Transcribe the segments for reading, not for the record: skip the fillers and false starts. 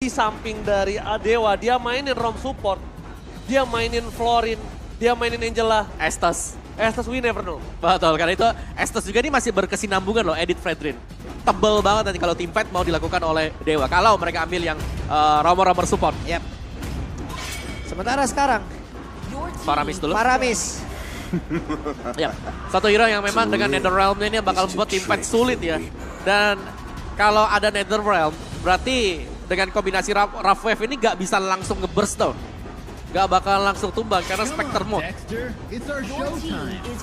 sisi samping dari Dewa, dia mainin Rom support, dia mainin Florin, dia mainin Angela. Estes We never know. betul, karena itu Estes juga ini masih berkesinambungan loh, Edith Fredrin. Tebel banget nanti kalau team fight mau dilakukan oleh Dewa. Kalau mereka ambil yang romer support. Yap. Sementara sekarang, Paramis dulu. Paramis. Ya, satu hero yang memang dengan Netherrealm-nya ini bakal membuat team fight sulit ya. Dan kalau ada Netherrealm, berarti dengan kombinasi Rough Wave ini gak bisa langsung nge-burst down. Gak bakal langsung tumbang karena Spectre mode.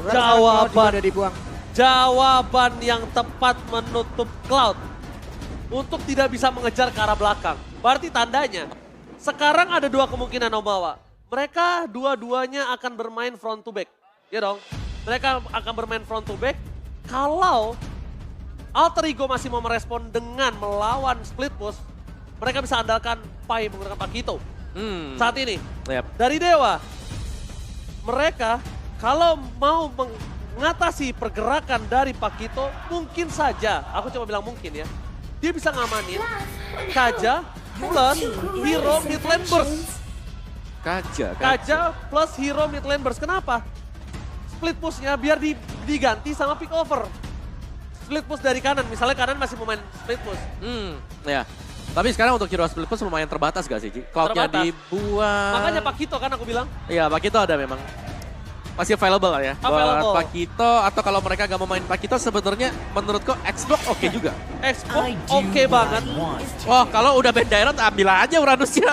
Jawaban udah dibuang. Jawaban yang tepat menutup Cloud untuk tidak bisa mengejar ke arah belakang. Berarti tandanya sekarang ada dua kemungkinan Omawa. Mereka dua-duanya akan bermain front to back. Ya dong. Mereka akan bermain front to back kalau Alter Ego masih mau merespon dengan melawan split push. Mereka bisa andalkan Pai menggunakan Pakito. Saat ini. Yep. Dari Dewa, mereka kalau mau mengatasi pergerakan dari Pakito, mungkin saja, aku cuma bilang mungkin ya, dia bisa ngamanin Kaja plus hero mid lane burst. Kaja plus hero mid lane burst. Kenapa? Split pushnya biar diganti sama pick over. Split push dari kanan, misalnya kanan masih mau main split push. Ya. Tapi sekarang untuk hero split push lumayan terbatas gak sih, Ji? Cloud-nya dibuang. Makanya Pakito kan aku bilang. Iya, Pakito ada memang. Masih available lah ya. Available. Buat Pakito, atau kalau mereka gak mau main Pakito sebenarnya menurutku Xbox oke juga. Xbox oke banget. Wah, kalau udah band Dairon ambil aja Uranusnya.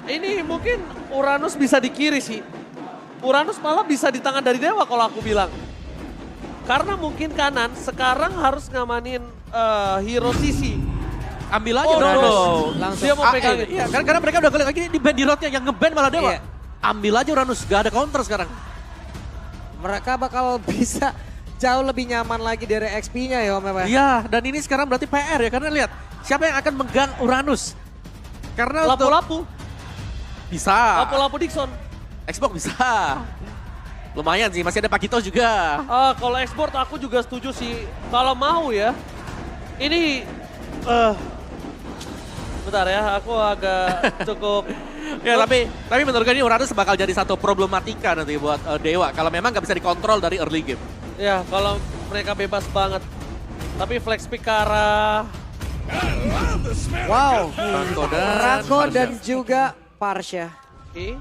Ini mungkin Uranus bisa di kiri sih. Uranus malah bisa di tangan dari Dewa kalau aku bilang. Karena mungkin kanan sekarang harus ngamanin hero sisi. Ambil aja Uranus. Langsung. Dia mau pegangin. Iya, karena mereka udah ngeliat lagi di band di roadnya yang nge-ban malah Dewa. Iya. Ambil aja Uranus, gak ada counter sekarang. Mereka bakal bisa jauh lebih nyaman lagi dari XP-nya ya Om Ewa. Iya, dan ini sekarang berarti PR ya, karena lihat siapa yang akan megang Uranus. Karena untuk Lapu-lapu. bisa. Lapu-lapu Dixon. Xbox bisa. Lumayan sih, masih ada Pakito juga. Kalau export aku juga setuju sih. Kalau mau ya. Ini. Bentar ya, aku agak cukup. Ya tapi menurut gue ini Uranus bakal jadi satu problematika nanti buat Dewa. Kalau memang nggak bisa dikontrol dari early game. Ya, kalau mereka bebas banget. Tapi flex pick ke arah Wow. Franco Parsha. dan juga Parsha. Oke.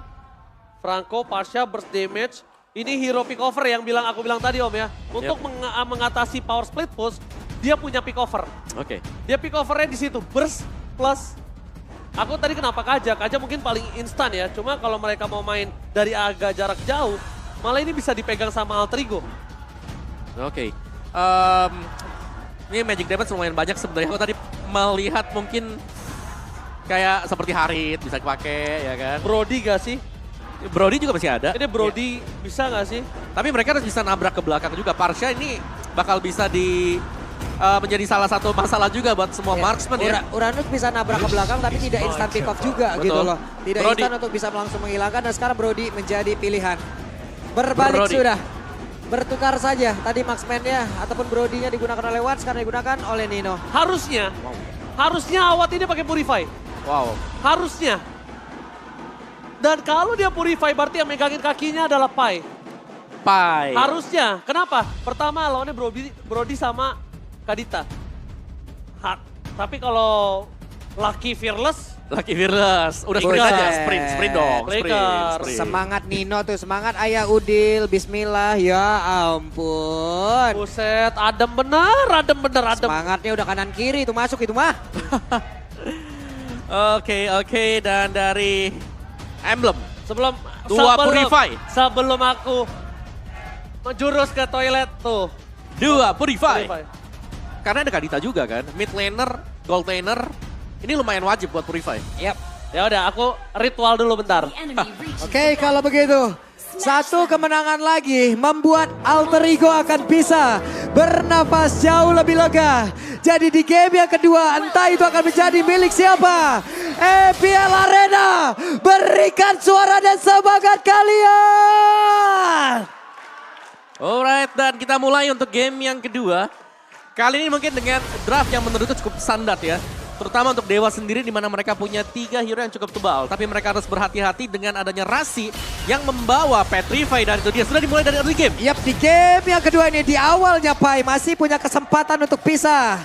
Franco, Parsha, burst damage. Ini hero pick over yang aku bilang tadi Om ya. Untuk mengatasi power split push, dia punya pick over. Oke. Dia pick overnya di situ, burst plus. Aku tadi kenapa Kaja mungkin paling instan ya. Cuma kalau mereka mau main dari agak jarak jauh, malah ini bisa dipegang sama Alter Ego. Oke. Ini magic damage lumayan banyak sebenarnya. Aku tadi melihat mungkin kayak seperti Harit bisa dipakai ya kan. Brody gak sih? Brody juga masih ada. Ini Brody bisa gak sih? Tapi mereka harus bisa nabrak ke belakang juga. Parsha ini bakal bisa menjadi salah satu masalah juga buat semua marksman ya. Uranus bisa nabrak ke belakang tapi tidak instant pick off juga Betul. gitu loh. Tidak Brody. instan untuk bisa langsung menghilangkan dan sekarang Brody menjadi pilihan. Berbalik Brody. sudah. Bertukar saja. Tadi marksman-nya ataupun Brody-nya digunakan oleh Watts karena digunakan oleh Nino. Harusnya Awat ini pakai Purify. Wow. Harusnya. Dan kalau dia Purify berarti yang megangin kakinya adalah Pai. Harusnya. Kenapa? Pertama lawannya Brody sama Kadita. Tapi kalau Lucky Fearless. Udah sprint Buset. aja. Sprint dong. Breaker. Sprint. Semangat Nino tuh, semangat Ayah Udil, bismillah, ya ampun. Buset, adem bener. Semangatnya udah kanan kiri itu masuk itu mah. Oke. Dan dari Emblem. Sebelum Purify. Sebelum aku menjurus ke toilet tuh. Purify. Karena ada Kadita juga kan. Mid laner, gold laner. Ini lumayan wajib buat Purify. Yap. Ya udah, aku ritual dulu bentar. Oke, kalau begitu. Satu kemenangan lagi membuat Alter Ego akan bisa bernafas jauh lebih lega. Jadi di game yang kedua entah itu akan menjadi milik siapa. EPL Arena, berikan suara dan semangat kalian. Alright, dan kita mulai untuk game yang kedua. Kali ini mungkin dengan draft yang menurutku cukup standar ya. Terutama untuk Dewa sendiri di mana mereka punya 3 hero yang cukup tebal. Tapi mereka harus berhati-hati dengan adanya Rasi yang membawa Petrify dan itu dia sudah dimulai dari early game. Yap, di game yang kedua ini di awalnya Pai masih punya kesempatan untuk bisa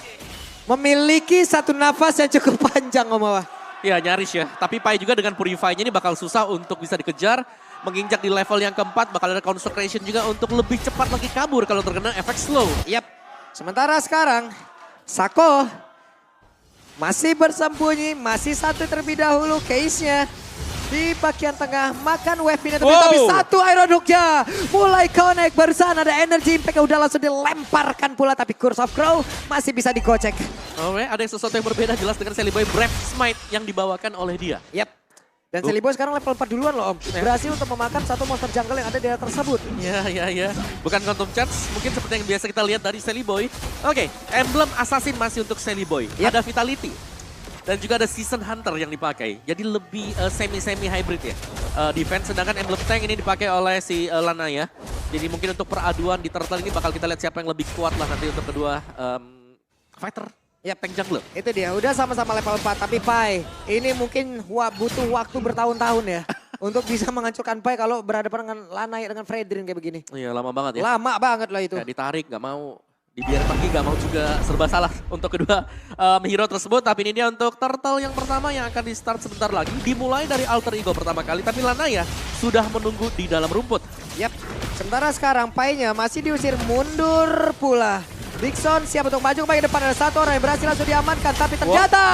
memiliki satu nafas yang cukup panjang Om Awa. Ya nyaris ya, tapi Pai juga dengan Purify-nya ini bakal susah untuk bisa dikejar. Menginjak di level yang keempat bakal ada Consecration juga untuk lebih cepat lagi kabur kalau terkena efek slow. Yap, sementara sekarang Sako masih bersembunyi, masih satu terlebih dahulu case-nya. Di bagian tengah makan wave ini tapi satu Iron Hook-nya mulai connect, barusan ada energy impact udah langsung dilemparkan pula tapi Curse of Crow masih bisa digocek. Oke, ada sesuatu yang berbeda jelas dengan Celiboy Brave Smite yang dibawakan oleh dia. Yap. Dan Celiboy sekarang level 4 duluan loh Om. Berhasil untuk memakan satu monster jungle yang ada di daerah tersebut. Ya. Bukan quantum charge, mungkin seperti yang biasa kita lihat dari Celiboy. Oke, emblem assassin masih untuk Celiboy. Yap. Ada Vitality. Dan juga ada Season Hunter yang dipakai. Jadi lebih semi-semi hybrid ya. Defense, sedangkan emblem tank ini dipakai oleh si Lanaya. Jadi mungkin untuk peraduan di Turtle ini bakal kita lihat siapa yang lebih kuat lah nanti untuk kedua fighter. Ya, tank jungler. Itu dia, udah sama-sama level 4. Tapi Pai, ini mungkin butuh waktu bertahun-tahun ya. Untuk bisa menghancurkan Pai kalau berhadapan dengan Lanaya dengan Fredrin kayak begini. Iya, lama banget ya. Lama banget lah itu. Gak ditarik, gak mau. Dibiar pergi, gak mau juga serba salah untuk kedua hero tersebut. Tapi ini dia untuk Turtle yang pertama yang akan di start sebentar lagi. Dimulai dari alter ego pertama kali, tapi Lanaya sudah menunggu di dalam rumput. Yap, sementara sekarang Pai-nya masih diusir mundur pula. Dixon siap untuk maju ke bagian depan, ada satu orang yang berhasil langsung diamankan. Tapi ternyata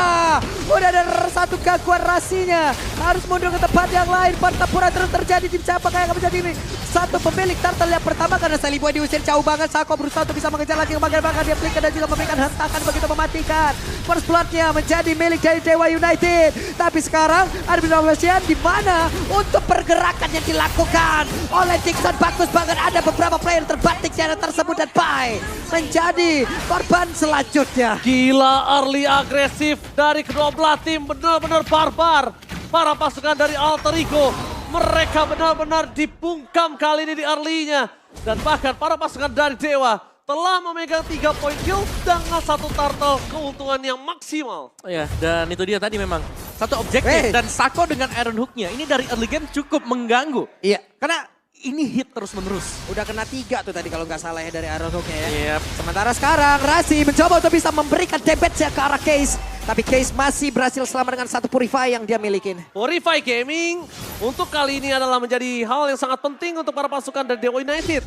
udah ada satu gangguan Rasinya. Harus mundur ke tempat yang lain, pertempuran terus terjadi. Tim siapa kayak akan menjadi ini? Satu pemilik Turtle yang pertama karena Celiboy diusir jauh banget. Sako berusaha untuk bisa mengejar lagi ke bagian belakang. Dia flicker dan juga memberikan hentakan begitu mematikan. First blood-nya menjadi milik dari Dewa United. Tapi sekarang ada Binawasian di mana untuk pergerakan yang dilakukan oleh Dixon bagus banget. Ada beberapa player terbatik di area tersebut dan Pai menjadi korban selanjutnya. Gila early agresif dari kedua belah tim, benar-benar barbar. Para pasukan dari Alter Ego, mereka benar-benar dibungkam kali ini di early-nya. Dan bahkan para pasukan dari Dewa telah memegang 3 poin kill dengan satu Turtle keuntungan yang maksimal. Ya, dan itu dia tadi memang satu objektif. Dan Sako dengan Iron Hook-nya ini dari early game cukup mengganggu. Iya. Karena ini hit terus menerus. Udah kena 3 tuh tadi kalau nggak salah ya dari Iron Hook-nya ya. Yep. Sementara sekarang Rasi mencoba untuk bisa memberikan damage-nya ke arah Case. Tapi Case masih berhasil selamat dengan satu Purify yang dia milikin. Purify Gaming untuk kali ini adalah menjadi hal yang sangat penting untuk para pasukan dari Dewa United.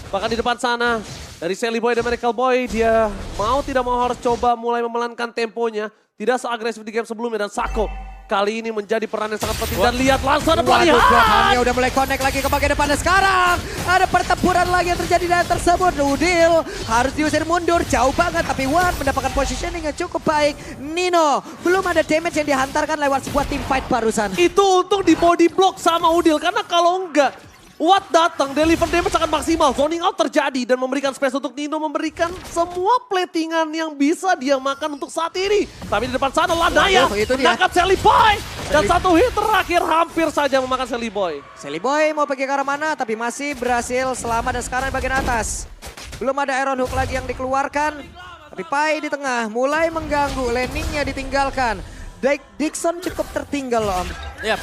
Bahkan di depan sana dari Celiboy dan Miracle Boy, dia mau tidak mau harus coba mulai memelankan temponya. Tidak seagresif di game sebelumnya dan Sako kali ini menjadi peran yang sangat penting. Dan lihat langsung ada pelarian. Belakangnya udah mulai connect lagi ke bagian depan. Dan sekarang ada pertempuran lagi yang terjadi di tersebut. Udil harus diusir mundur jauh banget. Tapi Wan mendapatkan positioning yang cukup baik. Nino belum ada damage yang dihantarkan lewat sebuah team fight barusan. Itu untung di body block sama Udil. Karena kalau enggak, Watt datang, deliver damage sangat maksimal. Zoning out terjadi dan memberikan space untuk Nino memberikan semua platingan yang bisa dia makan untuk saat ini. Tapi di depan sana Lanaya menangkap Celiboy. Dan satu hit terakhir hampir saja memakan Celiboy. Celiboy mau pergi ke arah mana tapi masih berhasil selamat dan sekarang di bagian atas. Belum ada Iron Hook lagi yang dikeluarkan. Tapi Pai di tengah mulai mengganggu, landingnya ditinggalkan. Dixon cukup tertinggal loh Om. Yap.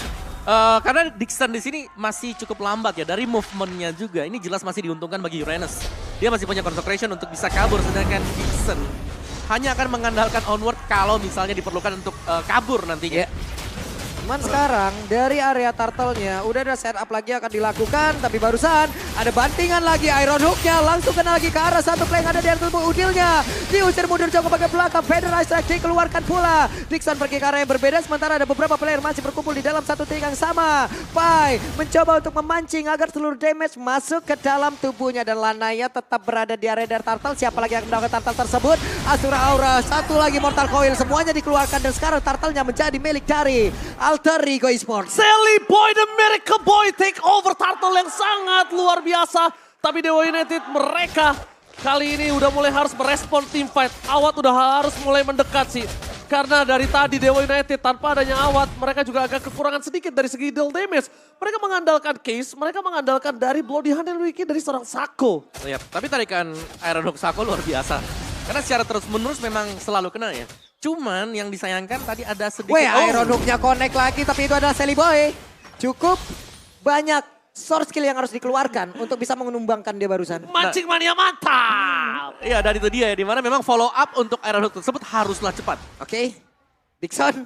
Karena Dixon di sini masih cukup lambat ya dari movementnya juga. Ini jelas masih diuntungkan bagi Uranus. Dia masih punya concentration untuk bisa kabur, sedangkan Dixon hanya akan mengandalkan onward kalau misalnya diperlukan untuk kabur nantinya. Cuman sekarang dari area turtle-nya udah ada setup lagi akan dilakukan. Tapi barusan ada bantingan lagi Iron Hook-nya langsung kena lagi ke arah satu play yang ada di atas tubuh Udilnya. Diusir mundur jauh ke bagian belakang. Federal Strike dikeluarkan pula. Dixon pergi ke arah yang berbeda sementara ada beberapa player masih berkumpul di dalam satu titik yang sama. Pai mencoba untuk memancing agar seluruh damage masuk ke dalam tubuhnya. Dan Lanaya tetap berada di area dari turtle. Siapa lagi yang mendapatkan turtle tersebut? Asura Aura, satu lagi Mortal Coil. Semuanya dikeluarkan dan sekarang turtle-nya menjadi milik dari Alter Ego Esports. Celiboy the Miracle Boy take over Turtle yang sangat luar biasa. Tapi Dewa United mereka kali ini udah mulai harus merespon team fight. Awat udah harus mulai mendekat sih. Karena dari tadi Dewa United tanpa adanya Awat, mereka juga agak kekurangan sedikit dari segi deal damage. Mereka mengandalkan Case, mereka mengandalkan dari Bloody Hand and Wiki dari seorang Sako. Yap. Tapi tarikan Iron Hook Sako luar biasa. Karena secara terus menerus memang selalu kena ya. Cuman yang disayangkan tadi ada sedikit... Weh, Iron Hook-nya connect lagi, tapi itu adalah Sally Boy. Cukup banyak source skill yang harus dikeluarkan untuk bisa menumbangkan dia barusan. Mancing mania mantap. Iya, dan itu dia ya, dimana memang follow up untuk Iron Hook tersebut haruslah cepat. Oke, Dixon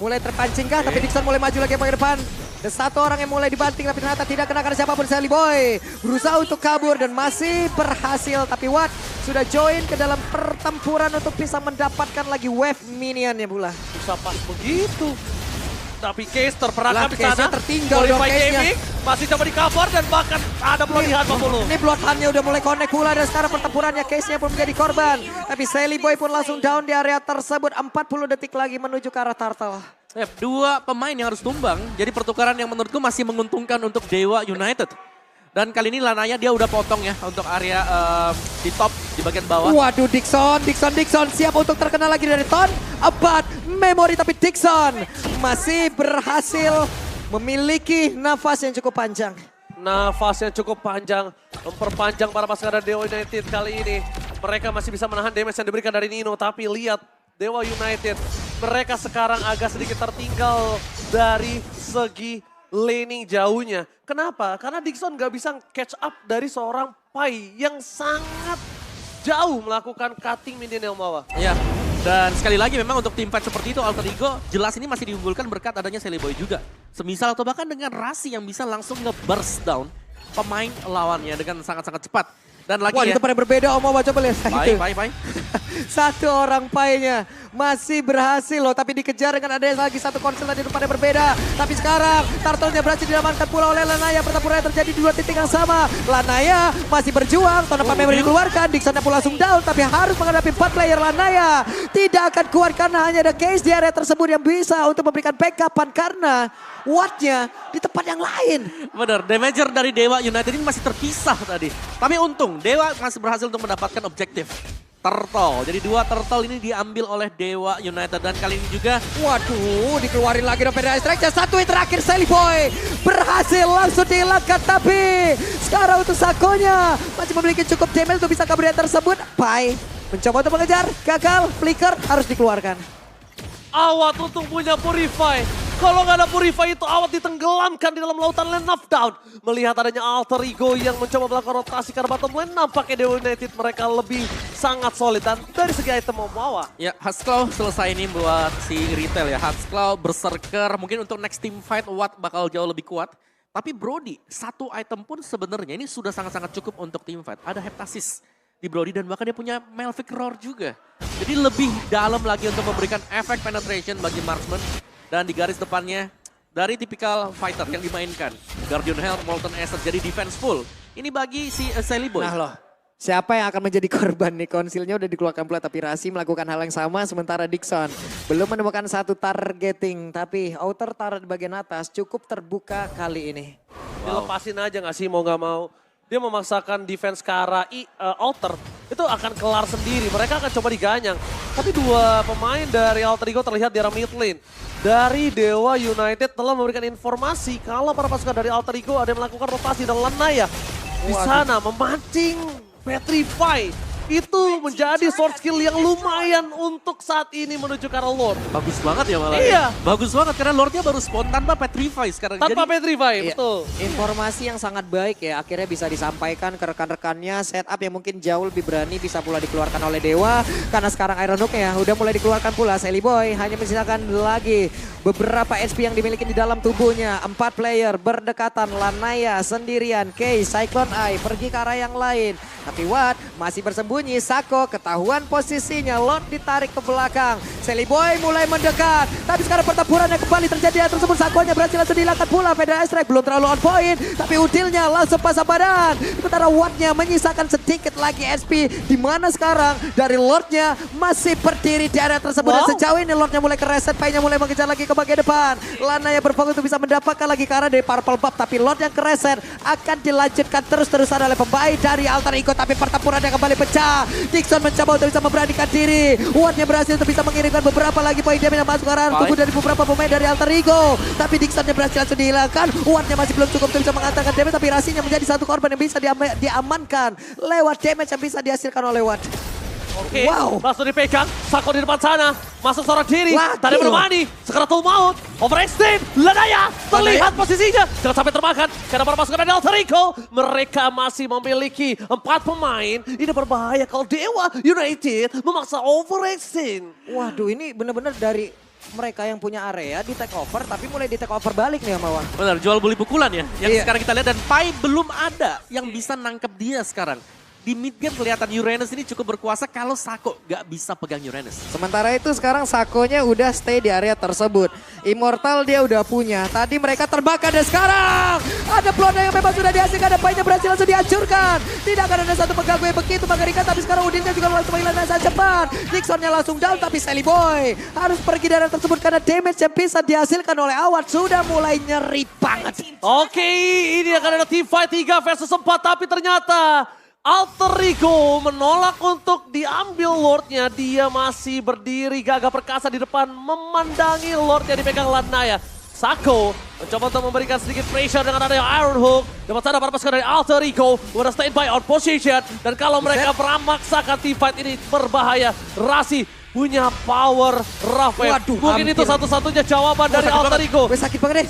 mulai terpancing kah? Tapi Dixon mulai maju lagi ke depan. Dan satu orang yang mulai dibanting tapi ternyata tidak kenakan siapapun. Sally Boy berusaha untuk kabur dan masih berhasil. Tapi Watt sudah join ke dalam pertempuran untuk bisa mendapatkan lagi wave minionnya pula. Bisa pas begitu. Tapi Case terperangkap Lah, di sana. Case-nya tertinggal dong Qualify Case-nya. Gaming masih coba di cover dan bahkan ada pelatihan 50. Ini Bloodhound-nya udah mulai connect pula dan sekarang pertempurannya Case-nya pun menjadi korban. Tapi Sally Boy pun langsung down di area tersebut. 40 detik lagi menuju ke arah Turtle. Ya, dua pemain yang harus tumbang. Jadi pertukaran yang menurutku masih menguntungkan untuk Dewa United. Dan kali ini Lanaya dia udah potong ya untuk area di top, di bagian bawah. Waduh Dixon siap untuk terkena lagi dari Ton. Abad Memory tapi Dixon masih berhasil memiliki nafas yang cukup panjang. Nafasnya cukup panjang, memperpanjang para pasukan dari Dewa United kali ini. Mereka masih bisa menahan damage yang diberikan dari Nino, tapi lihat Dewa United, mereka sekarang agak sedikit tertinggal dari segi laning jauhnya. Kenapa? Karena Dixon gak bisa catch up dari seorang Pai yang sangat jauh melakukan cutting minion yang bawah. Ya, dan sekali lagi memang untuk tim fight seperti itu Alter Ego jelas ini masih diunggulkan berkat adanya Sally Boy juga. Semisal atau bahkan dengan Rasi yang bisa langsung nge-burst down pemain lawannya dengan sangat-sangat cepat. Dan lagi Wah, ya. itu pada berbeda Om, coba lihat itu. Pai. Satu orang Pai-nya masih berhasil loh, tapi dikejar dengan ada lagi satu konsel tadi pada berbeda. Tapi sekarang Turtle-nya berhasil diamankan pula oleh Lanaya. Pertempuran terjadi di dua titik yang sama. Lanaya masih berjuang, tanpa memory dikeluarkan. Dixon pun langsung down, tapi harus menghadapi 4 player. Lanaya tidak akan kuat karena hanya ada Case di area tersebut yang bisa untuk memberikan backupan karena Watt-nya di tempat yang lain. Bener, damager dari Dewa United ini masih terpisah tadi. Tapi untung, Dewa masih berhasil untuk mendapatkan objektif. Turtle, jadi 2 turtle ini diambil oleh Dewa United. Dan kali ini juga, Waduh, dikeluarin lagi Raven Strike. Satu hit terakhir Sally Boy berhasil langsung dihilangkan. Tapi sekarang untuk Sakonya masih memiliki cukup damage untuk bisa kabur dari tersebut. Pai mencoba untuk mengejar, gagal, flicker harus dikeluarkan. Awat untung punya Purify. Kalau nggak ada Purify itu Awat ditenggelamkan di dalam lautan lane knockdown. Melihat adanya Alter Ego yang mencoba melakukan rotasi ke bottom lane. Nampaknya Dewa United mereka lebih sangat solid. Dan dari segi item Omawa. ya Husklaw selesai ini buat si retail ya. Husklaw berserker, mungkin untuk next team fight Watt bakal jauh lebih kuat. Tapi Brody, satu item pun sebenarnya ini sudah sangat-sangat cukup untuk team fight. Ada Heptasis di Brody dan bahkan dia punya Melvic Roar juga. Jadi lebih dalam lagi untuk memberikan efek penetration bagi marksman. Dan di garis depannya dari tipikal fighter yang dimainkan. Guardian Health, Molten Acer jadi defense-full. Ini bagi si Sally Boy. Nah loh, siapa yang akan menjadi korban nih? Konsilnya udah dikeluarkan pula tapi Rasi melakukan hal yang sama sementara Dixon belum menemukan satu targeting. Tapi outer turret di bagian atas cukup terbuka kali ini. Dilepasin aja nggak sih mau nggak mau. Dia memaksakan defense ke arah Alter. Itu akan kelar sendiri. Mereka akan coba diganyang. Tapi 2 pemain dari Alter Ego terlihat di arah mid lane. Dari Dewa United telah memberikan informasi kalau para pasukan dari Alter Ego ada yang melakukan rotasi dan Lanaya di sana memancing Petrify. Itu menjadi sword skill yang lumayan untuk saat ini menuju ke arah Lord. Bagus banget ya malah. Iya. Bagus banget karena Lordnya baru spawn tanpa Petrify sekarang. Tanpa Jadi, Petrify, Iya. betul. Informasi yang sangat baik ya akhirnya bisa disampaikan ke rekan-rekannya. Setup yang mungkin jauh lebih berani bisa pula dikeluarkan oleh Dewa. Karena sekarang Iron Hook ya udah mulai dikeluarkan pula. Sally Boy hanya menyisakan lagi beberapa HP yang dimiliki di dalam tubuhnya. 4 player berdekatan. Lanaya sendirian. Kay, Cyclone Eye pergi ke arah yang lain. Tapi Watt masih bersembunyi. Sako ketahuan posisinya. Lord ditarik ke belakang. Sally Boy mulai mendekat. Tapi sekarang pertempuran yang kembali terjadi tersebut. Sakonya berhasil langsung dihilangkan pula. Federal Strike belum terlalu on point. Tapi Udilnya langsung pasang badan. Sementara Wattnya menyisakan sedikit lagi SP. Di mana sekarang dari Lordnya masih berdiri di area tersebut. Dan sejauh ini Lordnya mulai kereset. Pai-nya mulai mengejar lagi ke bagian depan. Lanaya berfokus untuk bisa mendapatkan lagi ke arah dari Purple Buff. Tapi Lord yang kereset akan dilanjutkan terus-terusan oleh pemain dari Alter Ego. Tapi pertempuran yang kembali pecah. Dixon mencoba untuk bisa memberanikan diri. Wattnya berhasil untuk bisa mengirimkan beberapa lagi poin damage yang masuk ke arah tubuh dari beberapa pemain dari Alter Ego. Tapi Dixonnya berhasil langsung dihilangkan. Wattnya masih belum cukup untuk bisa mengantarkan damage. Tapi Rasinya menjadi satu korban yang bisa diamankan lewat damage yang bisa dihasilkan oleh Watt. Oke, Wow. langsung dipegang. Sako di depan sana. Masuk seorang diri. Lagi Tadi loh. menemani. Sekaratul maut. Overextend. Lanaya. Terlihat posisinya. Jangan sampai termakan. Karena para pasukan dari Alter Ego. Mereka masih memiliki 4 pemain. Ini berbahaya kalau Dewa United memaksa overextend. Waduh, ini bener-bener dari mereka yang punya area di take over, tapi mulai di take over balik nih sama Wah. Benar, jual beli pukulan ya. Yang Iya. sekarang kita lihat dan Pai belum ada yang bisa nangkep dia sekarang. Di mid game kelihatan Uranus ini cukup berkuasa kalau Sako gak bisa pegang Uranus. Sementara itu sekarang Sakonya udah stay di area tersebut. Immortal dia udah punya. Tadi mereka terbakar dan sekarang ada Blonda yang memang sudah dihasilkan. Ada Painya berhasil langsung dihancurkan. Tidak akan ada satu pengganggu yang begitu mengerikan. Tapi sekarang Udinnya juga langsung menghilangkan saat cepat. Nixonnya langsung down tapi Sally Boy harus pergi dari area tersebut karena damage yang bisa dihasilkan oleh Awad sudah mulai nyeri banget. Oke, ini akan ada team fight 3 versus 4. Tapi ternyata Alter Ego menolak untuk diambil Lordnya. Dia masih berdiri gagah perkasa di depan memandangi Lordnya dipegang Lanaya. Sako mencoba untuk memberikan sedikit pressure dengan adanya Iron Hook. Dapat sana para pasukan dari Alter Ego udah standby on position. Dan kalau mereka memaksakan team fight ini berbahaya. Rasi punya power Rafael. Waduh, mungkin itu hampir. satu-satunya jawaban dari sakit Alter banget. Ego. Weh, sakit banget deh.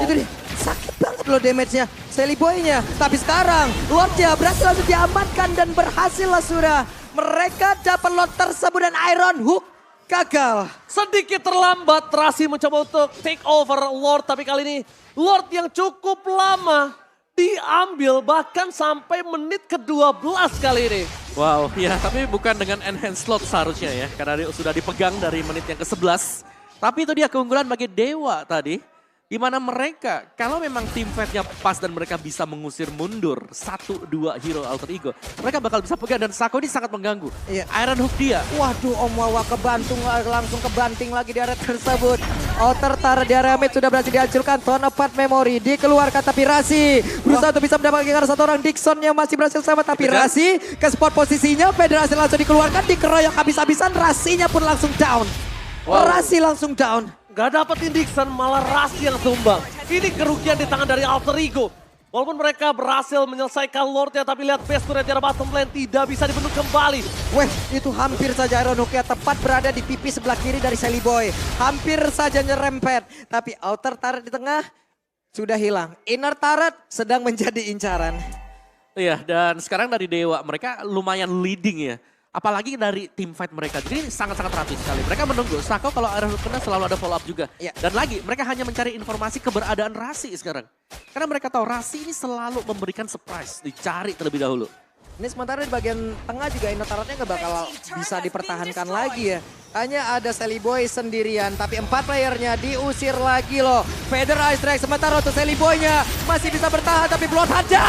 Itu deh. Sakit banget loh damage-nya. Sally Boy-nya. Tapi sekarang Lordnya berhasil langsung diamankan dan berhasil lah sudah. Mereka dapat Lord tersebut dan Iron Hook gagal. Sedikit terlambat Rasi mencoba untuk take over Lord. Tapi kali ini Lord yang cukup lama diambil bahkan sampai menit ke-12 kali ini. Wow, ya tapi bukan dengan enhanced slot seharusnya ya. Karena dia sudah dipegang dari menit yang ke-11. Tapi itu dia keunggulan bagi Dewa tadi. Di mana mereka, kalau memang tim fight-nya pas dan mereka bisa mengusir mundur 1-2 hero Alter Ego, mereka bakal bisa pegang dan Sako ini sangat mengganggu. Iya. Iron Hook dia. Waduh, Om Wawa kebantung langsung kebanting lagi di area tersebut. Outer Tar di area mid sudah berhasil dihancurkan. Tone apart memory dikeluarkan tapi Rasi berusaha untuk bisa mendapatkan satu orang. Dixon yang masih berhasil selamat tapi Betul. Rasi ke spot posisinya. Federasi langsung dikeluarkan, dikeroyok habis-habisan. Rasinya pun langsung down. Wow. Rasi langsung down. Gak dapetin Dixon, malah Rasi yang tumbang. Ini kerugian di tangan dari Alter Ego. Walaupun mereka berhasil menyelesaikan Lordnya, tapi lihat base turret di arah bottom lane tidak bisa dibendung kembali. Weh, itu hampir saja Iron Hook-nya tepat berada di pipi sebelah kiri dari Sally Boy. Hampir saja nyerempet. Tapi outer turret di tengah sudah hilang. Inner turret sedang menjadi incaran. Iya, dan sekarang dari Dewa, mereka lumayan leading ya. Apalagi dari tim fight mereka. Jadi sangat-sangat rapi sekali. Mereka menunggu. Sako kalau Iron Hook kena selalu ada follow up juga. Iya. Dan lagi, mereka hanya mencari informasi keberadaan Rasi sekarang. Karena mereka tahu Rasi ini selalu memberikan surprise. Dicari terlebih dahulu. Ini sementara di bagian tengah juga inner turretnya nggak bakal bisa dipertahankan lagi ya. Hanya ada Sally Boy sendirian, tapi 4 playernya diusir lagi loh. Feather Ice Strike sementara untuk Sally Boy-nya masih bisa bertahan, tapi Blood Hada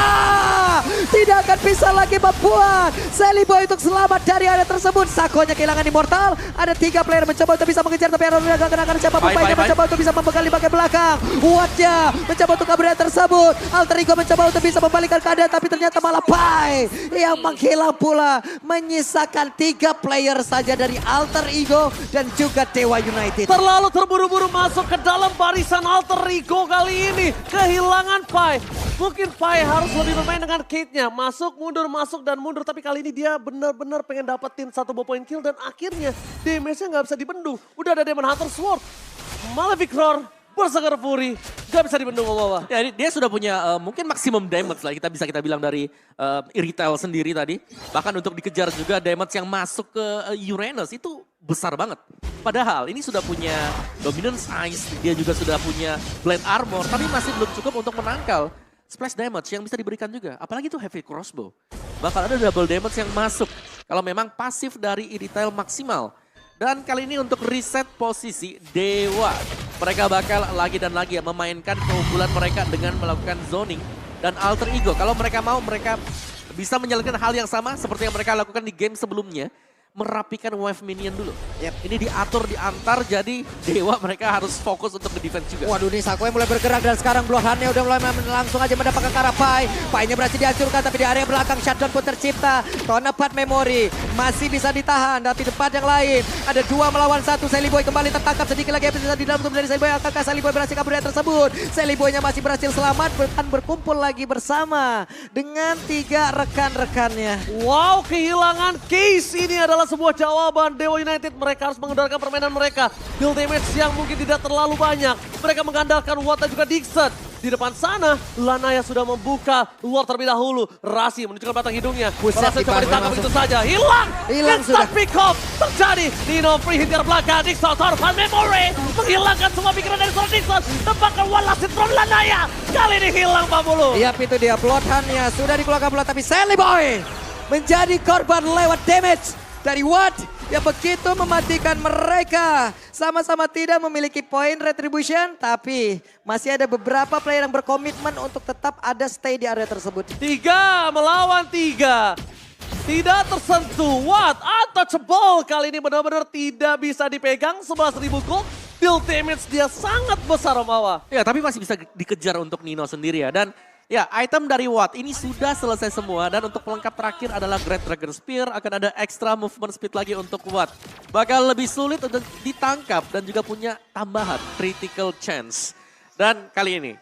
tidak akan bisa lagi membuat Sally Boy untuk selamat dari area tersebut. Sakonya kehilangan Immortal, ada 3 player mencoba untuk bisa mengejar, tapi Aaron gak kenakan siapa pun. Painya mencoba untuk bisa membegal di bagian belakang. Wattnya mencoba untuk kabur dari tersebut. Alter Ego mencoba untuk bisa membalikan keadaan, tapi ternyata malah Pai yang menghilang pula. Menyisakan 3 player saja dari Alter Ego dan juga Dewa United. Terlalu terburu-buru masuk ke dalam barisan Alter Ego kali ini. Kehilangan Pai. Mungkin Pai harus lebih bermain dengan Kate-nya. Masuk, masuk dan mundur. Tapi kali ini dia benar-benar pengen dapetin 1 point kill. Dan akhirnya damage-nya gak bisa dibendung. Udah ada Demon Hunter Sword. Malefic Roar. Berseger Fury. Gak bisa dibendung Omawa. Ya, dia sudah punya mungkin maksimum damage lah kita bilang dari Irithel sendiri tadi. Bahkan untuk dikejar juga damage yang masuk ke Uranus itu besar banget. Padahal ini sudah punya Dominance Ice, dia juga sudah punya Blade Armor, tapi masih belum cukup untuk menangkal splash damage yang bisa diberikan juga. Apalagi itu Heavy Crossbow. Bakal ada double damage yang masuk kalau memang pasif dari Irithel maksimal. Dan kali ini untuk reset posisi Dewa. Mereka bakal lagi dan lagi ya memainkan keunggulan mereka dengan melakukan zoning. Dan Alter Ego, kalau mereka mau mereka bisa menjalankan hal yang sama seperti yang mereka lakukan di game sebelumnya. merapikan wave minion dulu. Yep. Ini diatur, diantar, jadi Dewa mereka harus fokus untuk nge-defense juga. Waduh nih Sako yang mulai bergerak dan sekarang Bloodhound-nya udah mulai langsung aja mendapatkan ke arah Pai. Pai-nya berhasil dihancurkan tapi di area belakang shutdown pun tercipta. Tonepat Memory masih bisa ditahan dan di tempat yang lain ada 2 melawan 1. Sally Boy kembali tertangkap sedikit lagi di dalam tubuh dari Sally Boy. Akankah Sally Boy berhasil kabur dari tersebut? Sally Boy-nya masih berhasil selamat dan berkumpul lagi bersama dengan 3 rekan-rekannya. Wow, kehilangan case ini adalah sebuah jawaban Dewa United. Mereka harus mengendalikan permainan mereka. Build damage yang mungkin tidak terlalu banyak. Mereka mengandalkan Watt dan juga Dixon. Di depan sana, Lanaya sudah membuka Lord terlebih dahulu. Rasi menunjukkan batang hidungnya. Buset, Rasi coba Ipan, ditangkap langsung. begitu saja. Hilang sudah. pick off terjadi. Nino free hit dari belakang. Dixon Torfan Memory menghilangkan semua pikiran dari seorang Dixon. Tembakan one last hit from Lanaya. Kali ini hilang Pak Bulu. Yap, itu dia Bloodhound-nya sudah dikeluarkan bola tapi Sally Boy menjadi korban lewat damage dari Watt yang begitu mematikan mereka. Sama-sama tidak memiliki poin retribution tapi masih ada beberapa player yang berkomitmen untuk tetap ada stay di area tersebut. 3 melawan 3. Tidak tersentuh. Watt untouchable. Kali ini benar-benar tidak bisa dipegang. 11.000 gold. Build damage dia sangat besar Omawa. Ya, tapi masih bisa dikejar untuk Nino sendiri ya. Dan ya, item dari Watt ini sudah selesai semua. Dan untuk pelengkap terakhir adalah Great Dragon Spear. Akan ada extra movement speed lagi untuk Watt. Bakal lebih sulit untuk ditangkap dan juga punya tambahan critical chance. Dan kali ini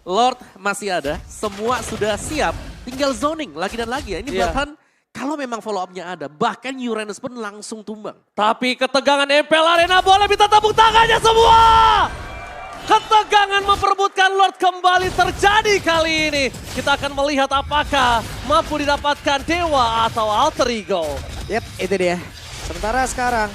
Lord masih ada, semua sudah siap. Tinggal zoning lagi dan lagi ya. Ini Bloodhound kalau memang follow up-nya ada, bahkan Uranus pun langsung tumbang. Tapi ketegangan MPL Arena boleh minta tepuk tangannya semua. Ketegangan memperebutkan Lord kembali terjadi kali ini. Kita akan melihat apakah mampu didapatkan Dewa atau Alter Ego. Yap, itu dia. Sementara sekarang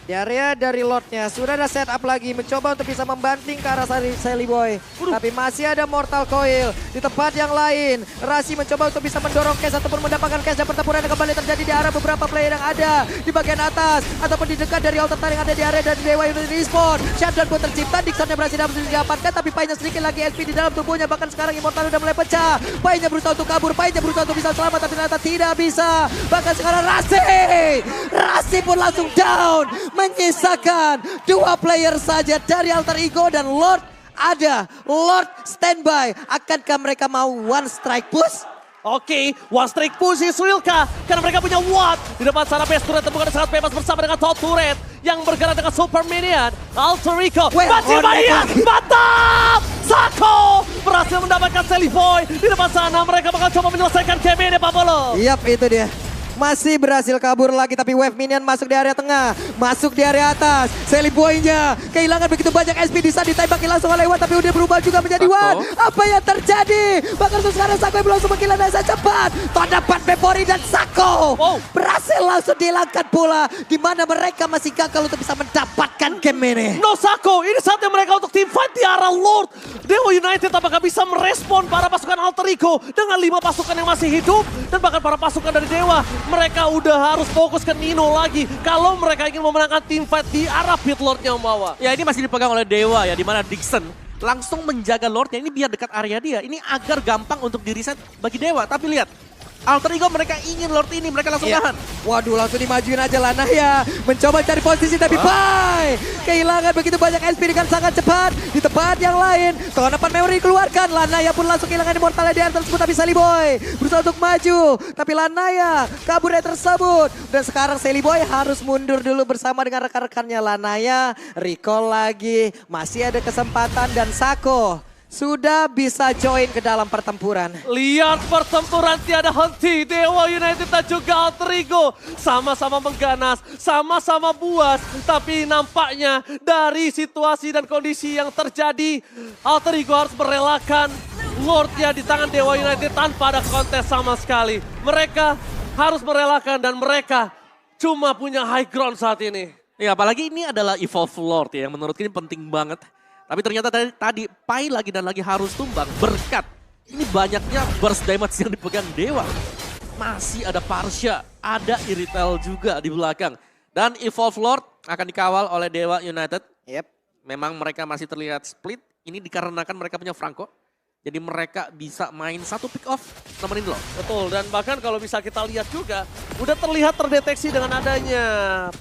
di area dari Lordnya sudah ada setup lagi mencoba untuk bisa membanting ke arah Sally Boy. Tapi masih ada Mortal Coil di tempat yang lain. Rasi mencoba untuk bisa mendorong cash ataupun mendapatkan cash dan pertempuran yang kembali terjadi di arah beberapa player yang ada di bagian atas ataupun di dekat dari altar yang ada di area dari Dewa United Respawn. Shutdown pun tercipta, Dixon yang berhasil didapatkan tapi Pai-nya sedikit lagi LP di dalam tubuhnya. Bahkan sekarang Immortal udah mulai pecah. Pai-nya berusaha untuk kabur, Pai-nya berusaha untuk bisa selamat tapi ternyata tidak bisa. Bahkan sekarang Rasi pun langsung down. Menyisakan 2 player saja dari Alter Ego dan Lord ada. Lord standby. Akankah mereka mau one strike push? Oke, one strike push Suilka. Karena mereka punya Watt. Di depan sana best turret temukan sangat bebas bersama dengan top turret. Yang bergerak dengan super minion. Alter Ego. Masih banyak. Mantap! Sako berhasil mendapatkan Sally Boy. Di depan sana mereka bakal coba menyelesaikan game ini Pak Bolo. Yap, itu dia. Masih berhasil kabur lagi tapi wave minion masuk di area tengah. Masuk di area atas. Sally Boy-nya kehilangan begitu banyak SP di saat ditembaki langsung oleh Watt. Tapi udah berubah juga menjadi Watt. Apa yang terjadi? Bahkan sekarang Sako yang langsung menggila dan cepat. Tonepat Memory dan Sako berhasil langsung dihilangkan pula. Di mana mereka masih gagal untuk bisa mendapatkan game ini. No Sako, ini saatnya mereka untuk team fight di arah Lord. Dewa United apakah bisa merespon para pasukan Alter Ego dengan 5 pasukan yang masih hidup. Dan bahkan para pasukan dari Dewa. Mereka udah harus fokus ke Nino lagi. Kalau mereka ingin memenangkan team fight di arah pit Lordnya Omawa. Ya, ini masih dipegang oleh Dewa ya, di mana Dixon langsung menjaga Lordnya ini biar dekat area dia. Ini agar gampang untuk di-reset bagi Dewa. Tapi lihat, Alter Ego mereka ingin Lord ini, mereka langsung tahan. Waduh, langsung dimajuin aja Lanaya. Mencoba cari posisi tapi Pai kehilangan begitu banyak SP dengan sangat cepat. Di tempat yang lain, Tonepat Memory keluarkan. Lanaya pun langsung kehilangan Immortal di area tersebut tapi Sally Boy berusaha untuk maju. Tapi Lanaya kabur dari tersebut. Dan sekarang Sally Boy harus mundur dulu bersama dengan rekan-rekannya. Lanaya recall lagi. Masih ada kesempatan dan Sako sudah bisa join ke dalam pertempuran. Lihat pertempuran tiada henti. Dewa United dan juga Alter Ego sama-sama mengganas, sama-sama buas. Tapi nampaknya dari situasi dan kondisi yang terjadi, Alter Ego harus merelakan Lordnya di tangan Dewa United tanpa ada kontes sama sekali. Mereka harus merelakan dan mereka cuma punya high ground saat ini. Ya, apalagi ini adalah Evolve Lord ya, yang menurutku ini penting banget. Tapi ternyata tadi Pai lagi dan lagi harus tumbang berkat ini banyaknya burst damage yang dipegang Dewa. Masih ada Parsha, ada Irithel juga di belakang. Dan Evolve Lord akan dikawal oleh Dewa United. Yep. Memang mereka masih terlihat split. Ini dikarenakan mereka punya Franco. Jadi mereka bisa main satu pick off nemenin lo. Betul, dan bahkan kalau bisa kita lihat juga, Udah terlihat terdeteksi dengan adanya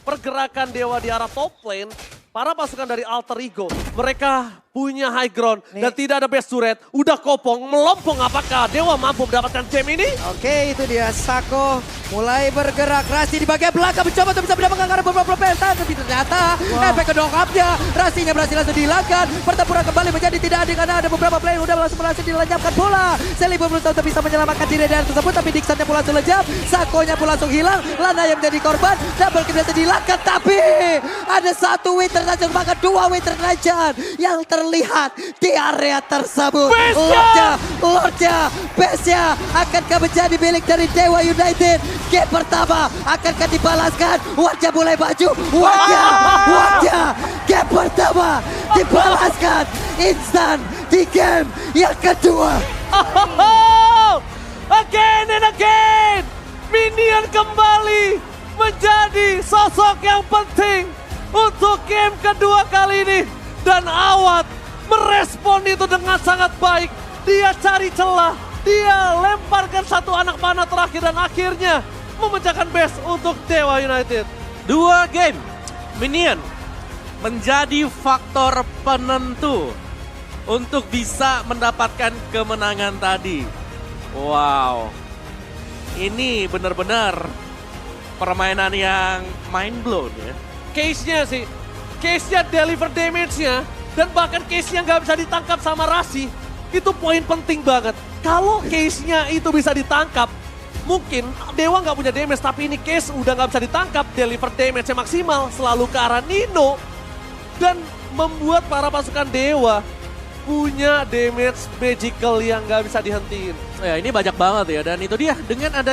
pergerakan Dewa di arah top lane. Para pasukan dari Alter Ego, mereka punya high ground dan tidak ada base turret. Udah kopong, melompong, apakah Dewa mampu mendapatkan game ini? Oke, itu dia Sako mulai bergerak. Rasi di bagian belakang mencoba untuk bisa mendapatkan karena beberapa pesta. Tapi ternyata efek kedokapnya, Rasinya berhasil langsung dihilangkan. Pertempuran kembali menjadi tidak adil karena ada beberapa player udah langsung berhasil dilenyapkan bola. Seli pun belum tentu bisa menyelamatkan diri dari tersebut, tapi Dixonnya pun langsung lejap. Sakonya pun langsung hilang. Lana yang menjadi korban. Double kill bisa dihilangkan, tapi ada satu Winter Legend, bahkan dua Winter Legend yang terlihat di area tersebut. Lordnya, base-nya akankah menjadi milik dari Dewa United? Game pertama akankah dibalaskan? Wajah mulai maju, wajah. Game pertama dibalaskan instan di game yang kedua. Again and again, Minion kembali menjadi sosok yang penting untuk game kedua kali ini. Dan Awad merespon itu dengan sangat baik. Dia cari celah, dia lemparkan satu anak panah terakhir dan akhirnya memecahkan base untuk Dewa United. 2 game, Minion menjadi faktor penentu untuk bisa mendapatkan kemenangan tadi. Wow, ini benar-benar permainan yang mind blown ya. Case-nya sih, case-nya deliver damage-nya, dan bahkan case-nya nggak bisa ditangkap sama Rasi, itu poin penting banget. Kalau case-nya itu bisa ditangkap, mungkin Dewa nggak punya damage, tapi ini case udah nggak bisa ditangkap, deliver damage-nya maksimal, selalu ke arah Nino, dan membuat para pasukan Dewa punya damage magical yang nggak bisa dihentiin. Ya ini banyak banget ya, dan itu dia dengan ada